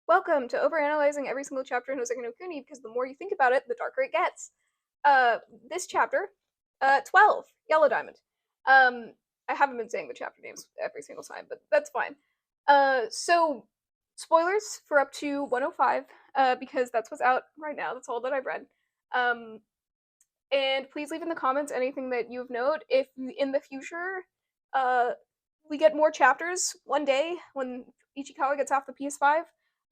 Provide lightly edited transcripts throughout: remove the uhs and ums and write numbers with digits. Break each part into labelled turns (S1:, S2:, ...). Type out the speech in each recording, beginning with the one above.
S1: Welcome to overanalyzing every single chapter in Hoseki no Kuni because the more you think about it, the darker it gets. This chapter, 12, Yellow Diamond. I haven't been saying the chapter names every single time, but that's fine. So spoilers for up to 105, because that's what's out right now. That's all that I've read. Um, and please leave in the comments anything that you've noted. If in the future, uh, we get more chapters one day when Ichikawa gets off the PS5,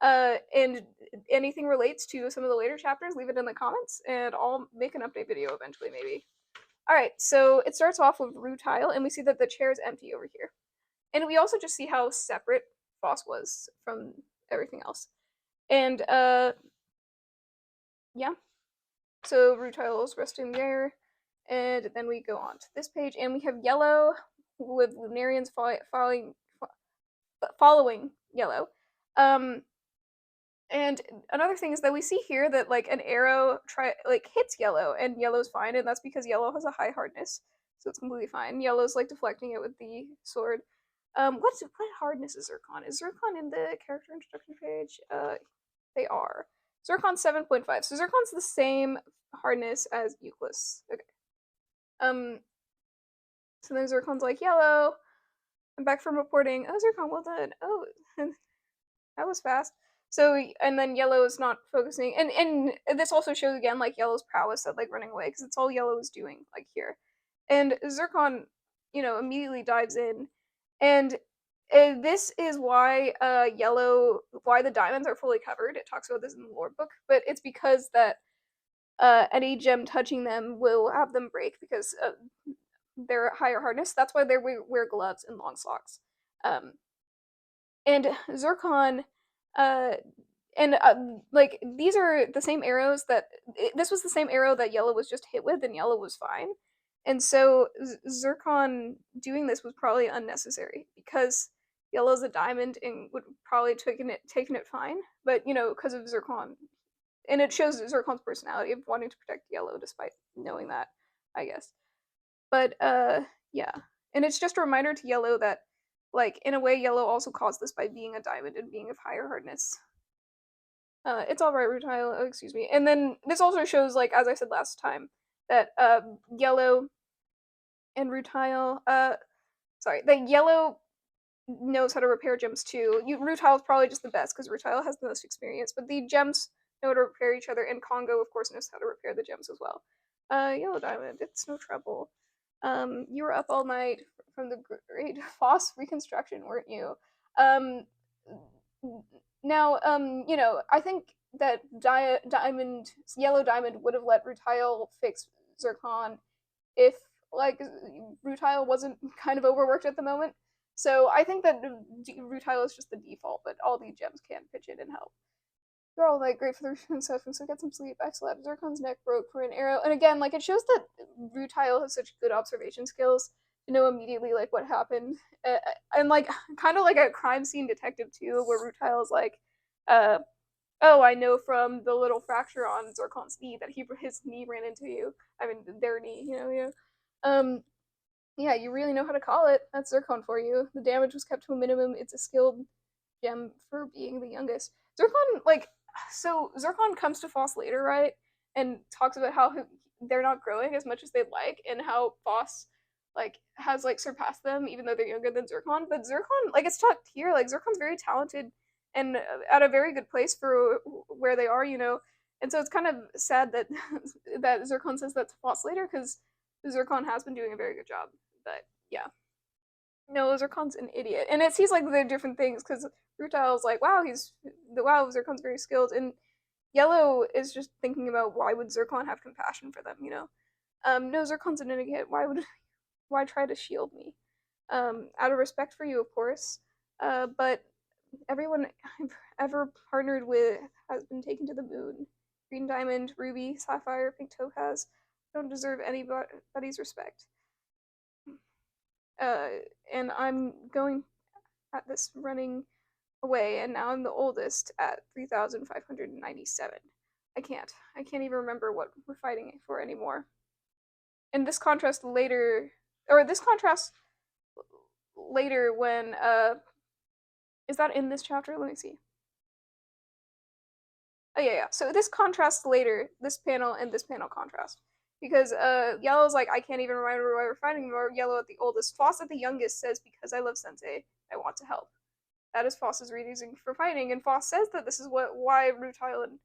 S1: and anything relates to some of the later chapters, leave it in the comments, and I'll make an update video eventually, maybe. All right, so it starts off with Rutile, and we see that the chair is empty over here, and we also just see how separate Foss was from everything else, and yeah. So Rutile is resting there, and then we go on to this page, and we have Yellow with Lunarians following Yellow. Um, and another thing is that we see here that like an arrow hits Yellow, and Yellow's fine, and that's because Yellow has a high hardness, so it's completely fine. Yellow's like deflecting it with the sword. What hardness is Zircon? Is Zircon in the character introduction page? They are. Zircon's 7.5, so Zircon's the same hardness as Euclid. Okay. So then Zircon's like, Yellow, I'm back from reporting. Oh, Zircon, well done. Oh, that was fast. So, and then Yellow is not focusing, and this also shows again like Yellow's prowess at like running away because it's all Yellow is doing like here, and Zircon, immediately dives in, and this is why why the diamonds are fully covered. It talks about this in the lore book, but it's because that any gem touching them will have them break because their higher hardness. That's why they wear gloves and long socks. Um, and Zircon, uh, and like these are the same arrows this was the same arrow that Yellow was just hit with, and Yellow was fine. And so Zircon doing this was probably unnecessary because Yellow's a diamond and would probably taken it fine, but because of Zircon, and it shows Zircon's personality of wanting to protect Yellow despite knowing that, I guess. But yeah, and it's just a reminder to Yellow that, like, in a way, Yellow also caused this by being a diamond and being of higher hardness. It's all right, Rutile. Oh, excuse me. And then this also shows, like as I said last time, that Yellow and Rutile, sorry, that Yellow knows how to repair gems too. Rutile is probably just the best because Rutile has the most experience, but the gems know how to repair each other, and Congo, of course, knows how to repair the gems as well. Yellow Diamond, it's no trouble. You were up all night from the Great Foss reconstruction, weren't you? Um, Now, I think that Yellow Diamond would have let Rutile fix Zircon if, like, Rutile wasn't kind of overworked at the moment. So I think that Rutile is just the default, but all the gems can pitch in and help. You're all like great for the and stuff, and so get some sleep. I slept. Zircon's neck broke for an arrow, and again, like it shows that Rutile has such good observation skills to know immediately like what happened, and like kind of like a crime scene detective too, where Rutile is like, uh, "Oh, I know from the little fracture on Zircon's knee that his knee ran into you. I mean, their knee, yeah." Um, yeah, you really know how to call it. That's Zircon for you. The damage was kept to a minimum. It's a skilled gem for being the youngest. Zircon, like, so Zircon comes to Foss later, right? And talks about how they're not growing as much as they'd like, and how Foss, like, has, like, surpassed them, even though they're younger than Zircon. But Zircon, like, it's talked here, like, Zircon's very talented and at a very good place for where they are. And so it's kind of sad that that Zircon says that to Foss later, because Zircon has been doing a very good job. But yeah, no, Zircon's an idiot, and it seems like they're different things because Rutile's like, wow, Zircon's very skilled, and Yellow is just thinking about why would Zircon have compassion for them. No, Zircon's an idiot. Why try to shield me? Out of respect for you, of course. But everyone I've ever partnered with has been taken to the moon. Green Diamond, Ruby, Sapphire, Pink Topaz don't deserve anybody's respect. Uh, and I'm going at this running away, and now I'm the oldest at 3,597. I can't even remember what we're fighting for anymore. And this contrast later when, is that in this chapter? Let me see. Oh yeah, yeah. So this contrasts later. This panel and this panel contrast because Yellow's like, I can't even remember why we're fighting anymore. Yellow at the oldest, Foss at the youngest says, because I love Sensei, I want to help. That is Foss's reasoning for fighting, and Foss says that this is why Rutile and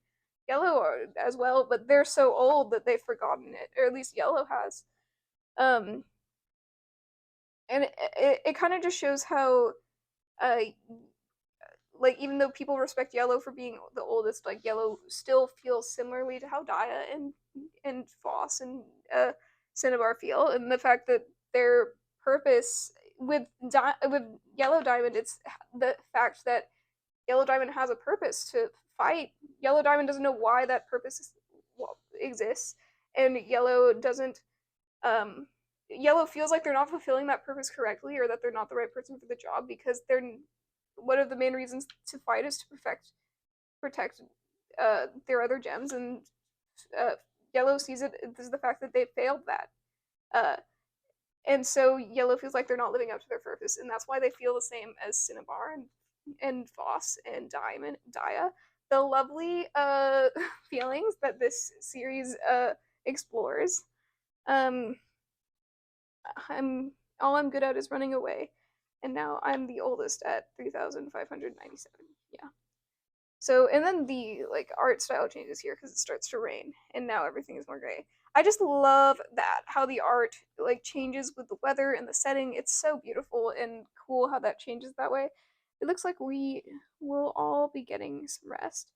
S1: Yellow are as well, but they're so old that they've forgotten it, or at least Yellow has. Um, and it kind of just shows how uh like even though people respect Yellow for being the oldest, like Yellow still feels similarly to how Daya and Foss and Cinnabar feel, and the fact that their purpose with Yellow Diamond, it's the fact that Yellow Diamond has a purpose to fight. Yellow Diamond doesn't know why that purpose exists, and Yellow doesn't. Yellow feels like they're not fulfilling that purpose correctly, or that they're not the right person for the job because they're one of the main reasons to fight is to protect their other gems, and uh, Yellow sees it as the fact that they failed that. Uh, and so Yellow feels like they're not living up to their purpose, and that's why they feel the same as Cinnabar and Foss and Daya. The lovely feelings that this series explores. Um, I'm good at is running away, and now I'm the oldest at 3,597. Yeah. So, and then the like art style changes here because it starts to rain, and now everything is more gray. I just love that how the art like changes with the weather and the setting. It's so beautiful and cool how that changes that way. It looks like we will all be getting some rest.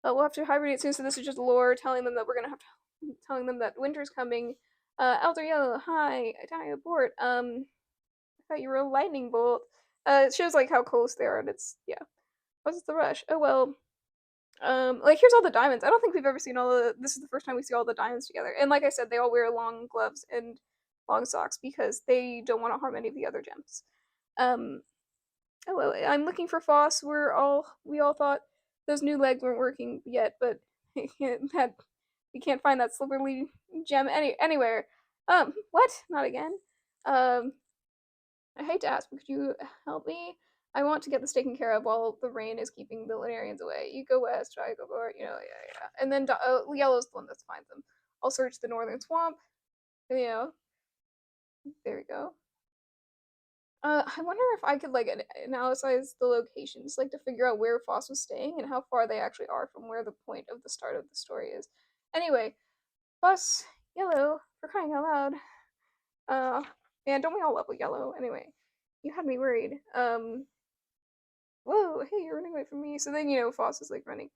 S1: We'll have to hibernate soon, so this is just lore telling them that we're gonna have to telling them that winter's coming. Elder Yellow, hi, I abort. I thought you were a lightning bolt. It shows like how close they are, and it's yeah. What's the rush? Oh well, like here's all the diamonds. I don't think we've ever seen all the. This is the first time we see all the diamonds together. And like I said, they all wear long gloves and long socks because they don't want to harm any of the other gems. Um, oh well, I'm looking for Foss. We all thought those new legs weren't working yet, but that we can't find that Silverly gem anywhere. What? Not again. Um, I hate to ask, but could you help me? I want to get this taken care of while the rain is keeping the Lunarians away. You go west, I go north, yeah. And then Yellow's the one that finds them. I'll search the northern swamp. You know, there we go. I wonder if I could like analyze the locations, like to figure out where Foss was staying and how far they actually are from where the point of the start of the story is. Anyway, Foss, Yellow, for crying out loud. Man, don't we all love Yellow? Anyway, you had me worried. Whoa, hey, you're running away from me. So then, Foss is like running.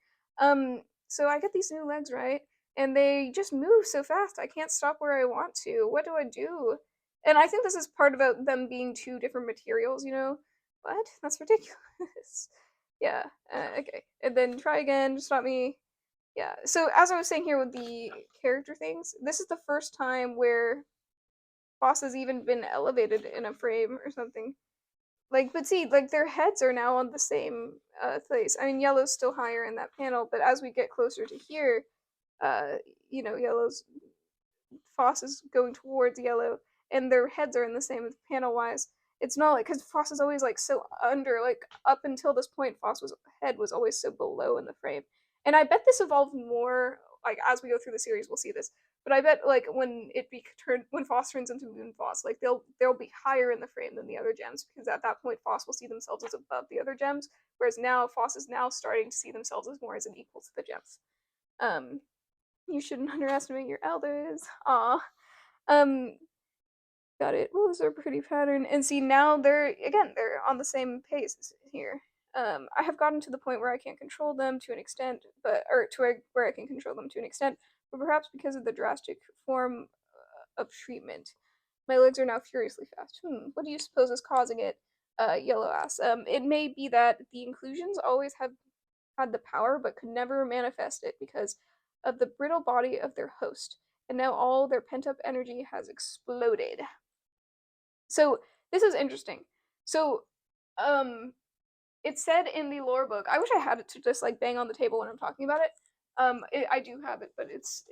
S1: So I get these new legs, right? And they just move so fast. I can't stop where I want to. What do I do? And I think this is part about them being two different materials, What? That's ridiculous. Yeah, okay. And then try again, stop me. Yeah, so as I was saying here with the character things, this is the first time where Foss has even been elevated in a frame or something. Like, but see, like their heads are now on the same place. I mean, Yellow's still higher in that panel, but as we get closer to here, uh, Yellow's Foss is going towards Yellow, and their heads are in the same panel wise. It's not like because Foss is always like so under, like up until this point, Foss's head was always so below in the frame, and I bet this evolved more. Like as we go through the series, we'll see this. But I bet like when Foss turns into Moon Foss, like they'll be higher in the frame than the other gems because at that point Foss will see themselves as above the other gems, whereas now Foss is now starting to see themselves as more as an equal to the gems. Um, you shouldn't underestimate your elders. Aw. Um, got it. What was their pretty pattern? And see now they're on the same pace here. I have gotten to the point where I can't control them to an extent, where I can control them to an extent, but perhaps because of the drastic form of treatment. My legs are now furiously fast. What do you suppose is causing it? Yellow asks. It may be that the inclusions always have had the power but could never manifest it because of the brittle body of their host, and now all their pent up energy has exploded. So this is interesting. So, um, it said in the lore book. I wish I had it to just like bang on the table when I'm talking about it. I do have it, but it's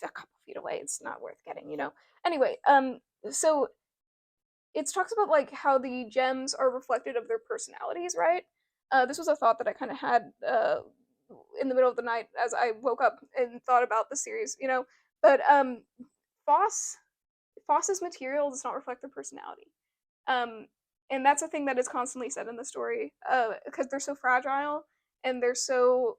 S1: a couple feet away. It's not worth getting. Anyway, so it talks about like how the gems are reflected of their personalities, right? This was a thought that I kind of had in the middle of the night as I woke up and thought about the series, you know. But Foss Foss's material does not reflect their personality. Um, and that's a thing that is constantly said in the story, because they're so fragile and they're so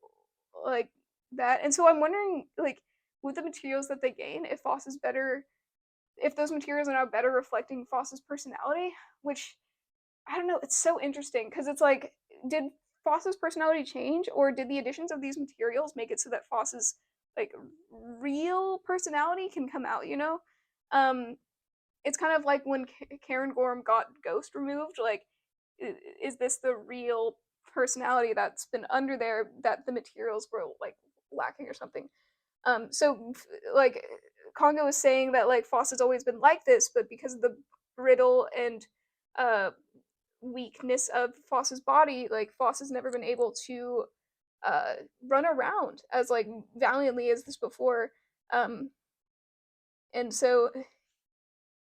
S1: like that. And so I'm wondering, like, with the materials that they gain, if Foss is better, if those materials are now better reflecting Foss's personality, which I don't know. It's so interesting because it's like, did Foss's personality change, or did the additions of these materials make it so that Foss's like real personality can come out? You know, um, it's kind of like when Karen Gorm got Ghost removed. Like, is this the real personality that's been under there that the materials were like lacking or something? So like Congo is saying that like Foss has always been like this, but because of the brittle and uh weakness of Foss's body, like Foss has never been able to uh run around as like valiantly as this before. Um and so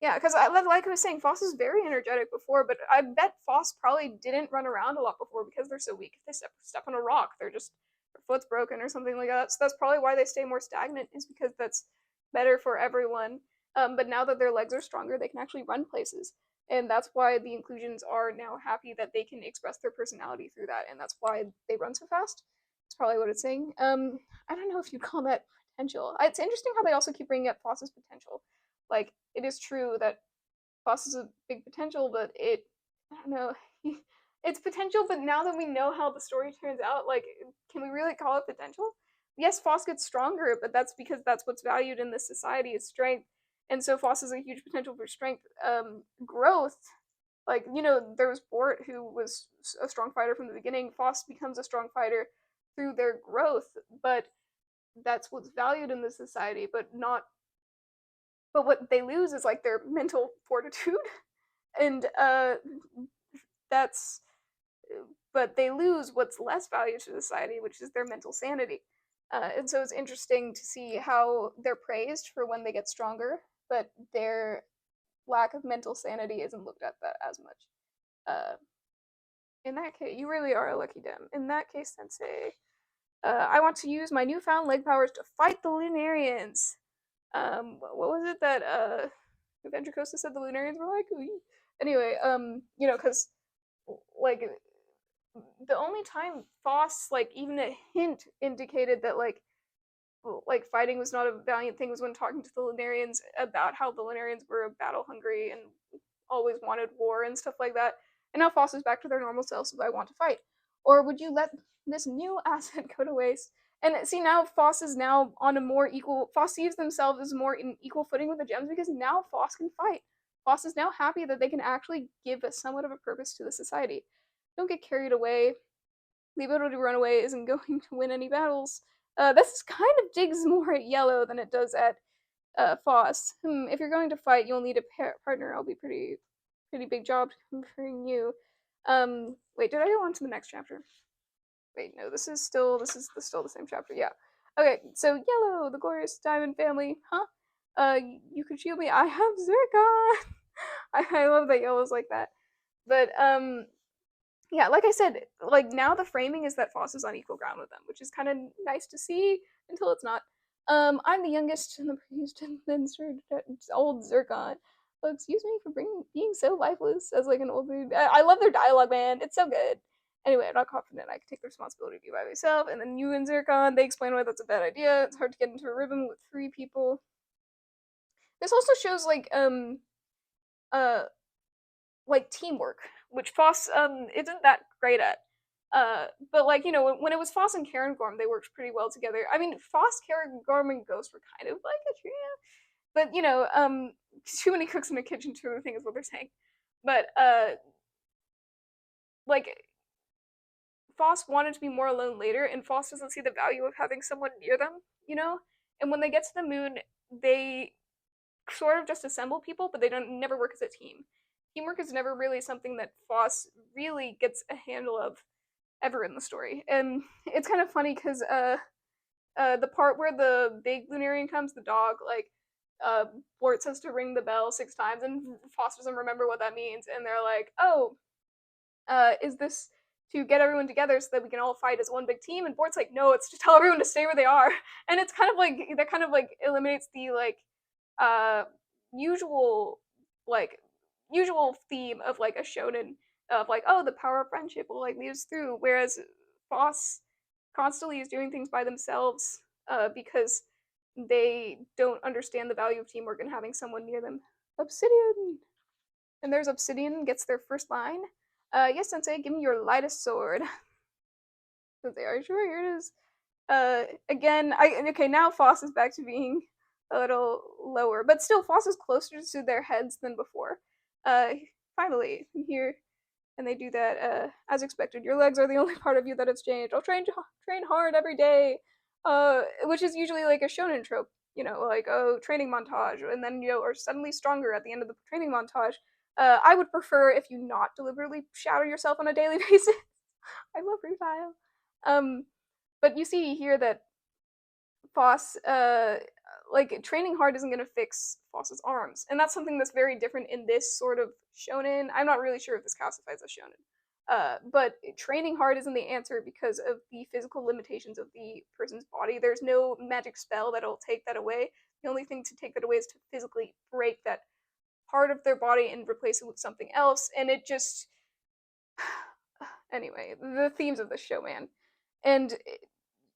S1: yeah, because like I was saying, Foss was very energetic before, but I bet Foss probably didn't run around a lot before because they're so weak. If they step on a rock, they're just their foot's broken or something like that. So that's probably why they stay more stagnant, is because that's better for everyone. But now that their legs are stronger, they can actually run places, and that's why the inclusions are now happy that they can express their personality through that, and that's why they run so fast. That's probably what it's saying. I don't know if you'd call that potential. It's interesting how they also keep bringing up Foss's potential. Like, it is true that Foss is a big potential, but I don't know, it's potential, but now that we know how the story turns out, like, can we really call it potential? Yes, Foss gets stronger, but that's because that's what's valued in this society is strength. And so Foss is a huge potential for strength growth. Like, you know, there was Bort, who was a strong fighter from the beginning. Foss becomes a strong fighter through their growth, but that's what's valued in this society, but what they lose is like their mental fortitude. And that's but they lose what's less valued to society, which is their mental sanity. And so it's interesting to see how they're praised for when they get stronger, but their lack of mental sanity isn't looked at that as much. uh, in that case, you really are a lucky dem. In that case, Sensei, I want to use my newfound leg powers to fight the Lunarians. What was it that Adventure Costa said the Lunarians were like? Ooh. Anyway, you know, because like the only time Foss like even a hint indicated that like fighting was not a valiant thing was when talking to the Lunarians about how the Lunarians were battle hungry and always wanted war and stuff like that. And now Foss is back to their normal selves, so I want to fight. Or would you let this new asset go to waste? And see, now Foss is now on a more equal. Foss sees themselves as more in equal footing with the gems because now Foss can fight. Foss is now happy that they can actually give a somewhat of a purpose to the society. Don't get carried away. The ability to run away isn't going to win any battles. This kind of digs more at Yellow than it does at Foss. If you're going to fight, you'll need a partner. I'll be pretty big job comparing you. Wait, did I go on to the next chapter? Wait, no, this is still the same chapter. Yeah. Okay, so Yellow, the glorious diamond family, huh? You could shield me. I have Zircon. I love that Yellow's like that. But yeah, like I said, like now the framing is that Foss is on equal ground with them, which is kind of nice to see until it's not. I'm the youngest in the priest, and then Sir old Zircon. Oh, excuse me for being so lifeless as like an old dude. I love their dialogue, man. It's so good. Anyway, I'm not confident I can take the responsibility to be by myself. And then you and Zircon, they explain why that's a bad idea. It's hard to get into a rhythm with 3 people. This also shows uh like teamwork, which Foss isn't that great at. But like you know, when it was Foss and Cairngorm, they worked pretty well together. I mean, Foss, Cairngorm, and Ghost were kind of like a trio, but you know, too many cooks in the kitchen, too many things, is what they're saying. But like Foss wanted to be more alone later, and Foss doesn't see the value of having someone near them, you know. And when they get to the moon, they sort of just assemble people, but they don't never work as a team. Teamwork is never really something that Foss really gets a handle of ever in the story. And it's kind of funny because the part where the big Lunarian comes, the dog, like Bort says to ring the bell 6 times, and Foss doesn't remember what that means, and they're like, "Oh, is this to get everyone together so that we can all fight as one big team. And Bort's like, no, it's to tell everyone to stay where they are. And it's kind of like that kind of like eliminates the uh usual like usual theme of like a shonen of like, oh, the power of friendship will like lead us through, whereas Foss constantly is doing things by themselves because they don't understand the value of teamwork and having someone near them. Obsidian. And there's Obsidian gets their first line. Yes, Sensei, give me your lightest sword. Sensei, are you sure? Here it is. Again, okay, now Foss is back to being a little lower, but still Foss is closer to their heads than before. Finally, here, and they do that as expected. Your legs are the only part of you that has changed. I'll train hard every day, which is usually like a shonen trope, you know, like, oh, training montage, and then you know, are suddenly stronger at the end of the training montage. I would prefer if you not deliberately shatter yourself on a daily basis. I love Rutile. But you see here that Foss, like training hard isn't going to fix Foss's arms, and that's something that's very different in this sort of shonen. I'm not really sure if this classifies as shonen, but training hard isn't the answer because of the physical limitations of the person's body. There's no magic spell that'll take that away. The only thing to take that away is to physically break that part of their body and replace it with something else, and it just anyway, the themes of the show, man. And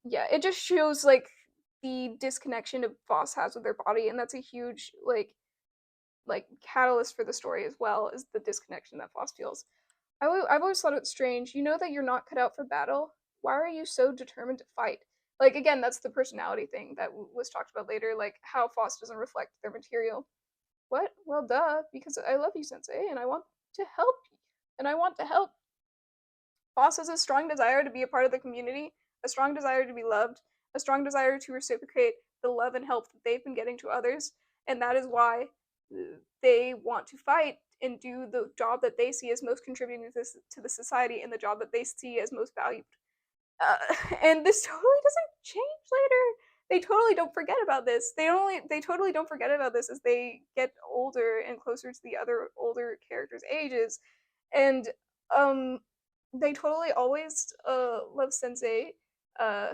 S1: yeah, it just shows like the disconnection of Foss has with their body, and that's a huge like catalyst for the story as well, is the disconnection that Foss feels. I've always thought it strange. You know that you're not cut out for battle. Why are you so determined to fight? Like again, that's the personality thing that was talked about later. Like how Foss doesn't reflect their material. What? Well, duh. Because I love you, Sensei, and I want to help you, and I want to help. Foss has a strong desire to be a part of the community, a strong desire to be loved, a strong desire to reciprocate the love and help that they've been getting to others, and that is why they want to fight and do the job that they see as most contributing to the society and the job that they see as most valued. Uh, and this totally doesn't change later. They totally don't forget about this. They totally don't forget about this as they get older and closer to the other older characters' ages, and um, they totally always love Sensei. Uh,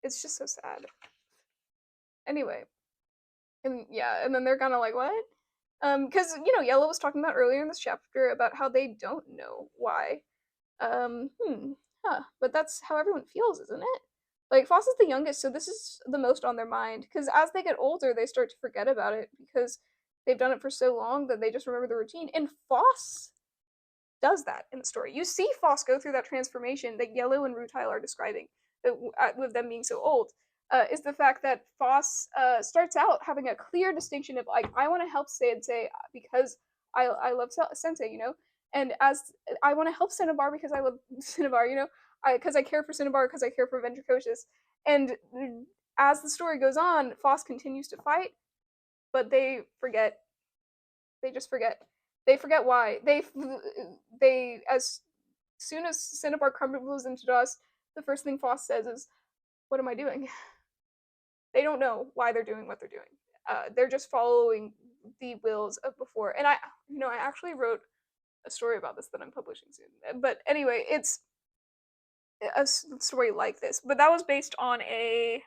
S1: it's just so sad. Anyway, and yeah, and then they're kind of like, what? Because you know, Yellow was talking about earlier in this chapter about how they don't know why. Um, hmm, but that's how everyone feels, isn't it? Like Foss is the youngest, so this is the most on their mind. Because as they get older, they start to forget about it because they've done it for so long that they just remember the routine. And Foss does that in the story. You see Foss go through that transformation that Yellow and Rutile are describing, with them being so old. Is the fact that Foss starts out having a clear distinction of like, I want to help Sensei because I love Sensei, you know, and as I want to help Cinnabar because I love Cinnabar, you know, because I care for Cinnabar, because I care for Ventricotius. And as the story goes on, Foss continues to fight, but they forget. They just forget. They forget why. They as soon as Cinnabar crumbles into dust, the first thing Foss says is, "What am I doing?" They don't know why they're doing what they're doing. They're just following the wills of before. And I actually wrote a story about this that I'm publishing soon. But anyway, it's a story like this, but that was based on a.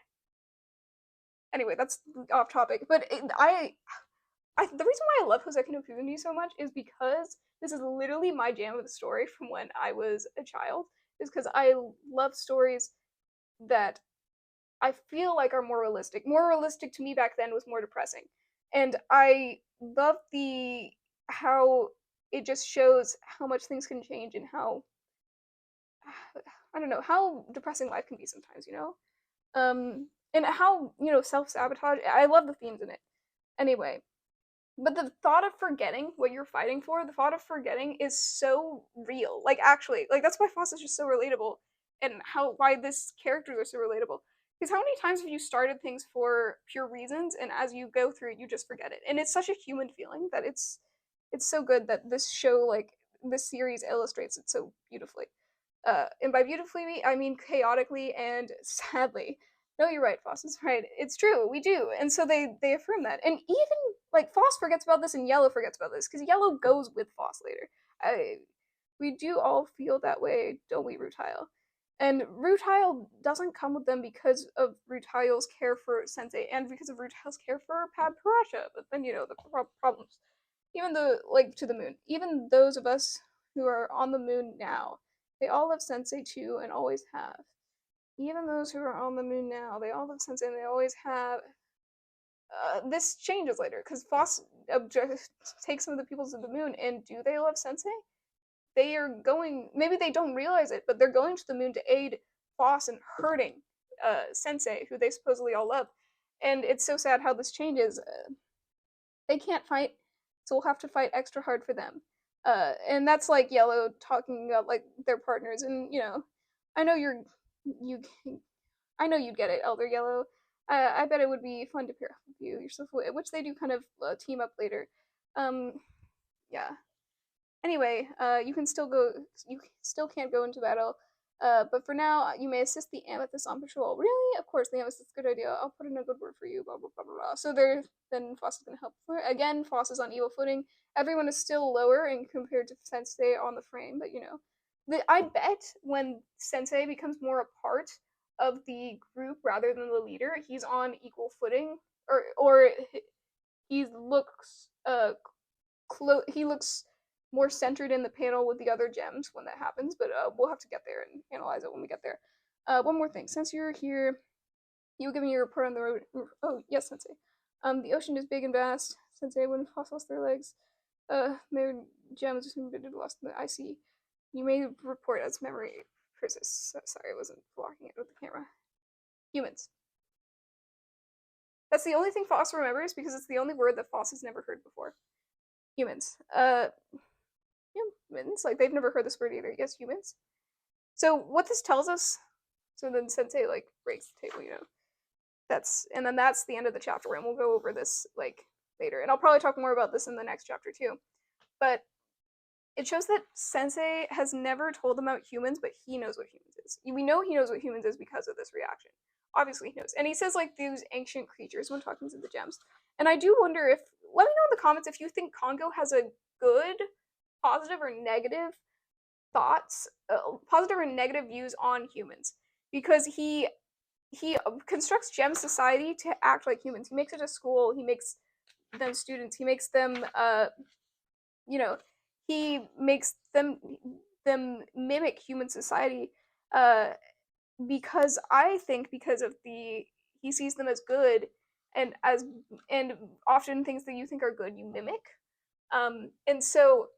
S1: Anyway, that's off topic. But the reason why I love Hoseki no Kuzumi so much is because this is literally my jam of the story from when I was a child. Is because I love stories that I feel like are more realistic. More realistic to me back then was more depressing, and I love the how it just shows how much things can change and how I don't know how depressing life can be sometimes. You know, and how self sabotage. I love the themes in it. Anyway, but the thought of forgetting what you're fighting for, the thought of forgetting is so real. Like actually, like that's why Foss is just so relatable, and why this characters are so relatable. Because how many times have you started things for pure reasons, and as you go through it, you just forget it? And it's such a human feeling that it's so good that this show, like this series, illustrates it so beautifully. And by beautifully, I mean chaotically and sadly. No, you're right, Foss is right. It's true, we do. And so they affirm that. And even like Foss forgets about this and Yellow forgets about this because Yellow goes with Foss later. We do all feel that way, don't we, Rutile? And Rutile doesn't come with them because of Rutile's care for Sensei and because of Rutile's care for Pad Parasha. But then, the problems. Even though, like, to the moon. Even those of us who are on the moon now, they all love Sensei too and always have. Even those who are on the moon now, they all love Sensei and they always have. This changes later because Foss takes some of the people to the moon, and do they love Sensei? They are going. Maybe they don't realize it, but they're going to the moon to aid Foss in hurting Sensei, who they supposedly all love. And it's so sad how this changes. They can't fight, so we'll have to fight extra hard for them. And that's like Yellow talking about like their partners, and I know you, I know you'd get it, Elder Yellow. I bet it would be fun to pair up with you yourself, which they do kind of team up later. Um, yeah. Anyway, you can still go. You still can't go into battle. But for now, you may assist the Amethyst on patrol. Really? Of course, the Amethyst is a good idea. I'll put in a good word for you. Blah blah blah blah blah. So then Foss is gonna help. Again, Foss is on evil footing. Everyone is still lower in compared to Sensei on the frame, but I bet when Sensei becomes more a part of the group rather than the leader, he's on equal footing, or he looks he looks more centered in the panel with the other gems when that happens, but we'll have to get there and analyze it when we get there. One more thing, since you're here, you give me your report on the road. Oh yes, Sensei. The ocean is big and vast. Sensei, when Foss lost their legs, their gems are lost in the icy. You may report as memory persists. Sorry, I wasn't blocking it with the camera. Humans. That's the only thing Foss remembers because it's the only word that Foss has never heard before. Humans. Humans. Like, they've never heard this word either. Yes, humans. So, what this tells us, so then Sensei, like, breaks the table, that's the end of the chapter, and we'll go over this, like, later. And I'll probably talk more about this in the next chapter, too. But it shows that Sensei has never told them about humans, but he knows what humans is. We know he knows what humans is because of this reaction. Obviously he knows. And he says, like, these ancient creatures when talking to the gems. And I do wonder if, let me know in the comments if you think Congo has a good, positive, or negative thoughts, positive or negative views on humans. Because he constructs Gem Society to act like humans. He makes it a school, he makes them students, he makes them, he makes them mimic human society, because I think because of he sees them as good, and often things that you think are good you mimic, and so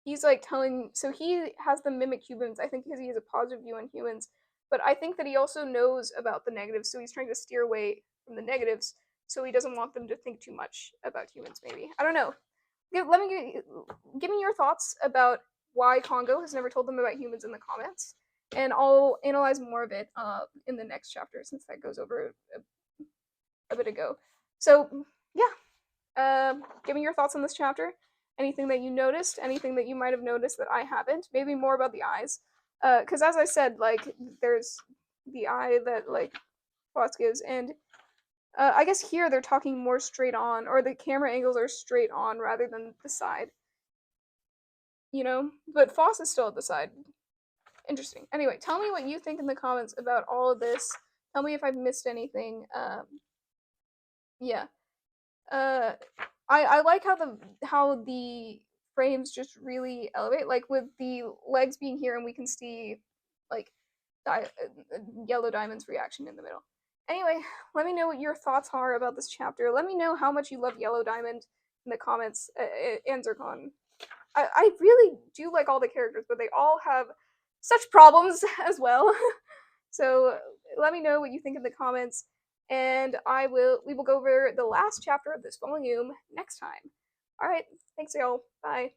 S1: he's like so he has them mimic humans, I think, because he has a positive view on humans, but I think that he also knows about the negatives, so he's trying to steer away from the negatives, so he doesn't want them to think too much about humans. Maybe, I don't know. Give me your thoughts about why Congo has never told them about humans in the comments, and I'll analyze more of it in the next chapter, since that goes over a bit ago. So yeah, give me your thoughts on this chapter. Anything that you noticed, anything that you might have noticed that I haven't. Maybe more about the eyes, because as I said, like, there's the eye that, like, Foss gives, and I guess here they're talking more straight on, or the camera angles are straight on rather than the side. But Foss is still at the side. Interesting. Anyway, tell me what you think in the comments about all of this. Tell me if I've missed anything. Yeah. I like how the frames just really elevate, like with the legs being here, and we can see like Yellow Diamond's reaction in the middle. Anyway, let me know what your thoughts are about this chapter. Let me know how much you love Yellow Diamond in the comments, and Zircon. I really do like all the characters, but they all have such problems as well. So let me know what you think in the comments, and we will go over the last chapter of this volume next time. Alright, thanks y'all. Bye.